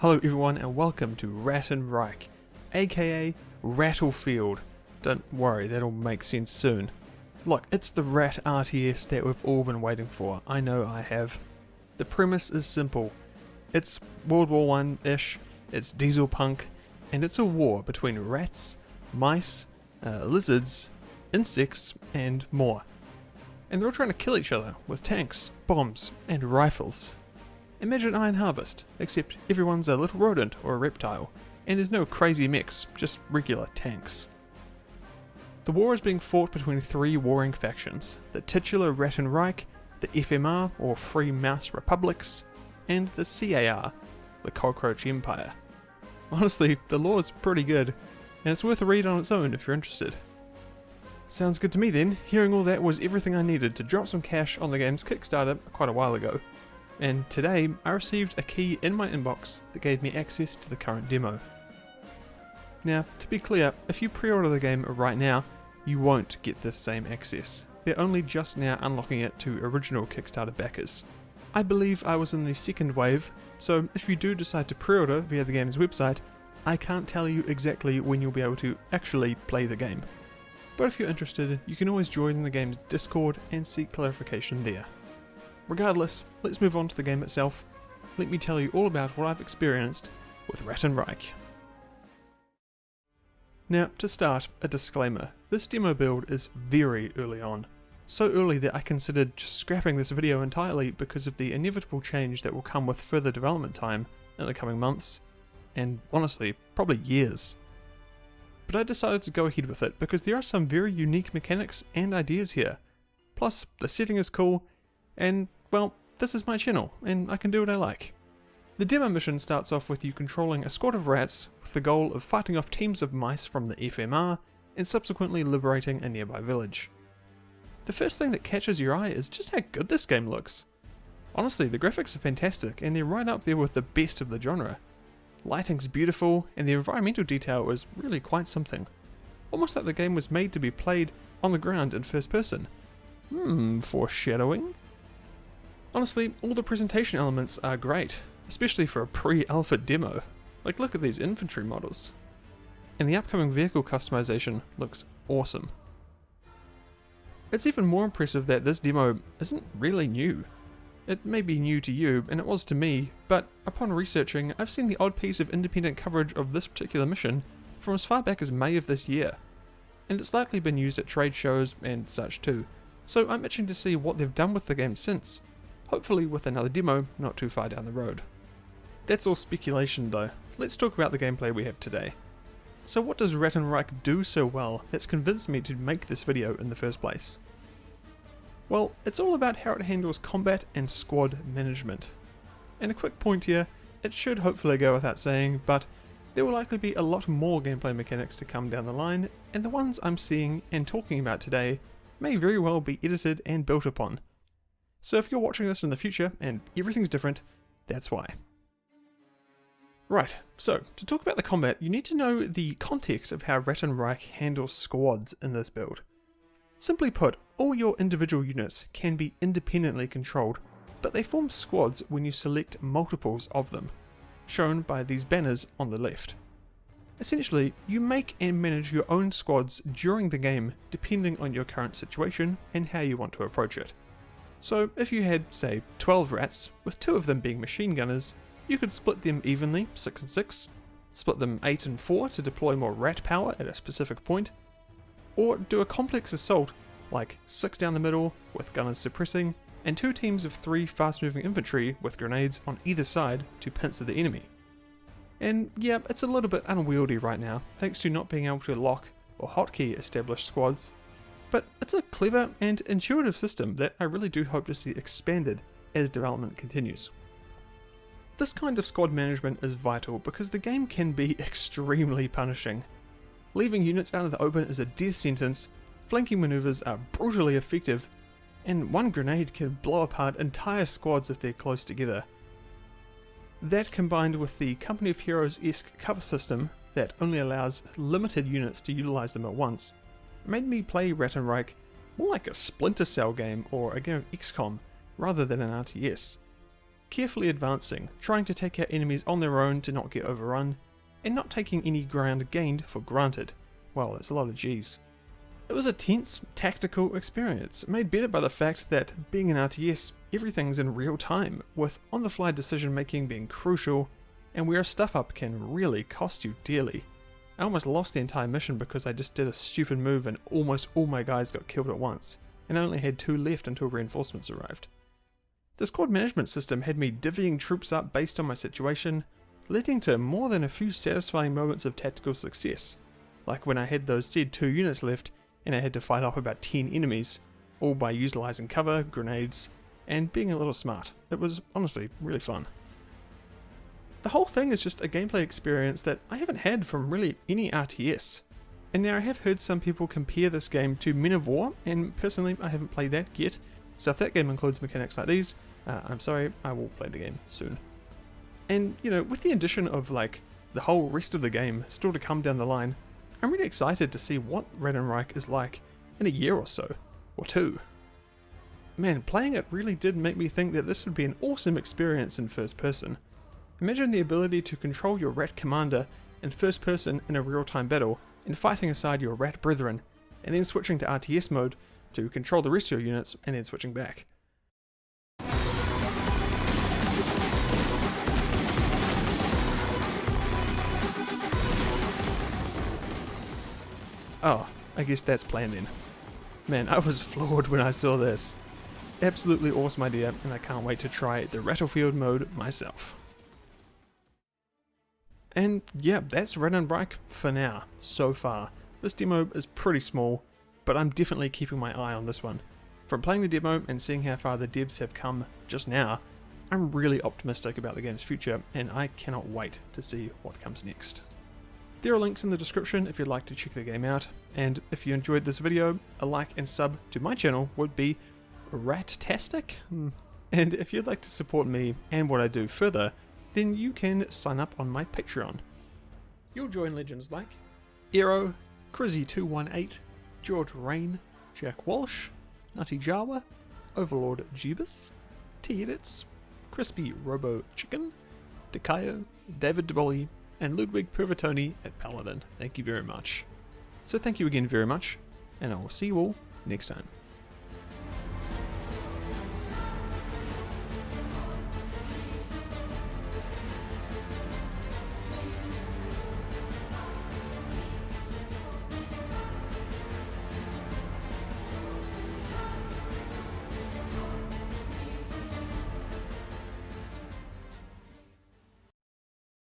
Hello everyone and welcome to Ratten Reich, aka Rattlefield. Don't worry, that'll make sense soon. Look, it's the RAT RTS that we've all been waiting for. I know I have. The premise is simple. It's World War I-ish, it's diesel punk, and it's a war between rats, mice, lizards, insects, and more. And they're all trying to kill each other with tanks, bombs, and rifles. Imagine Iron Harvest, except everyone's a little rodent or a reptile, and there's no crazy mechs, just regular tanks. The war is being fought between three warring factions, the titular Ratten Reich, the FMR or Free Mouse Republics, and the CAR, the Cockroach Empire. Honestly, the lore's pretty good, and it's worth a read on its own if you're interested. Sounds good to me then. Hearing all that was everything I needed to drop some cash on the game's Kickstarter quite a while ago. And today I received a key in my inbox that gave me access to the current demo. Now, to be clear, if you pre-order the game right now, you won't get this same access. They're only just now unlocking it to original Kickstarter backers. I believe I was in the second wave, so if you do decide to pre-order via the game's website, I can't tell you exactly when you'll be able to actually play the game. But if you're interested, you can always join the game's Discord and seek clarification there. Regardless, let's move on to the game itself. Let me tell you all about what I've experienced with Ratten Reich. Now, to start, a disclaimer. This demo build is very early on. So early that I considered just scrapping this video entirely because of the inevitable change that will come with further development time in the coming months, and honestly, probably years. But I decided to go ahead with it because there are some very unique mechanics and ideas here. Plus, the setting is cool, and, well, this is my channel, and I can do what I like. The demo mission starts off with you controlling a squad of rats with the goal of fighting off teams of mice from the FMR and subsequently liberating a nearby village. The first thing that catches your eye is just how good this game looks. Honestly, the graphics are fantastic and they're right up there with the best of the genre. Lighting's beautiful and the environmental detail is really quite something. Almost like the game was made to be played on the ground in first person. Foreshadowing? Honestly, all the presentation elements are great, especially for a pre-alpha demo. Like, look at these infantry models. And the upcoming vehicle customization looks awesome. It's even more impressive that this demo isn't really new. It may be new to you, and it was to me, but upon researching, I've seen the odd piece of independent coverage of this particular mission from as far back as May of this year. And it's likely been used at trade shows and such too, so I'm itching to see what they've done with the game since. Hopefully with another demo not too far down the road. That's all speculation though. Let's talk about the gameplay we have today. So what does Ratten Reich do so well that's convinced me to make this video in the first place? Well, it's all about how it handles combat and squad management. And a quick point here, it should hopefully go without saying, but there will likely be a lot more gameplay mechanics to come down the line, and the ones I'm seeing and talking about today may very well be edited and built upon. So if you're watching this in the future and everything's different, that's why. Right, so to talk about the combat, you need to know the context of how Ratten Reich handles squads in this build. Simply put, all your individual units can be independently controlled, but they form squads when you select multiples of them, shown by these banners on the left. Essentially, you make and manage your own squads during the game depending on your current situation and how you want to approach it. So if you had, say, 12 rats, with 2 of them being machine gunners, you could split them evenly, 6 and 6, split them 8 and 4 to deploy more rat power at a specific point, or do a complex assault like 6 down the middle with gunners suppressing, and 2 teams of 3 fast-moving infantry with grenades on either side to pincer the enemy. And yeah, it's a little bit unwieldy right now, thanks to not being able to lock or hotkey established squads. But it's a clever and intuitive system that I really do hope to see expanded as development continues. This kind of squad management is vital because the game can be extremely punishing. Leaving units out of the open is a death sentence, flanking maneuvers are brutally effective, and one grenade can blow apart entire squads if they're close together. That combined with the Company of Heroes-esque cover system that only allows limited units to utilize them at once, made me play Ratten Reich more like a Splinter Cell game or a game of XCOM rather than an RTS. carefully advancing, trying to take out enemies on their own to not get overrun, and not taking any ground gained for granted. Well, it's a lot of G's. It was a tense, tactical experience, made better by the fact that, being an RTS, everything's in real time, with on-the-fly decision making being crucial, and where a stuff-up can really cost you dearly. I almost lost the entire mission because I just did a stupid move and almost all my guys got killed at once, and I only had 2 left until reinforcements arrived. The squad management system had me divvying troops up based on my situation, leading to more than a few satisfying moments of tactical success, like when I had those said 2 units left and I had to fight off about 10 enemies, all by utilising cover, grenades, and being a little smart. It was honestly really fun. The whole thing is just a gameplay experience that I haven't had from really any RTS. And now I have heard some people compare this game to Men of War, and personally I haven't played that yet, so if that game includes mechanics like these, I'm sorry, I will play the game soon. And you know, with the addition of like the whole rest of the game still to come down the line, I'm really excited to see what Ratten Reich is like in a year or so, or 2. Man, playing it really did make me think that this would be an awesome experience in first person. Imagine the ability to control your rat commander in first person in a real-time battle and fighting aside your rat brethren, and then switching to RTS mode to control the rest of your units and then switching back. Oh, I guess that's planned then. Man, I was floored when I saw this. Absolutely awesome idea, and I can't wait to try the Rattlefield mode myself. And yeah, that's Ratten Reich for now, so far. This demo is pretty small, but I'm definitely keeping my eye on this one. From playing the demo and seeing how far the devs have come just now, I'm really optimistic about the game's future, and I cannot wait to see what comes next. There are links in the description if you'd like to check the game out, and if you enjoyed this video, a like and sub to my channel would be rat-tastic. And if you'd like to support me and what I do further, then you can sign up on my Patreon. You'll join legends like Aero, Crizzy218, George Rain, Jack Walsh, Nutty Jawa, Overlord Jeebus, T-Edits, Crispy Robo Chicken, Dekayo, David DeBolly, and Ludwig Pervatoni at Paladin. Thank you very much. So thank you again very much, and I will see you all next time.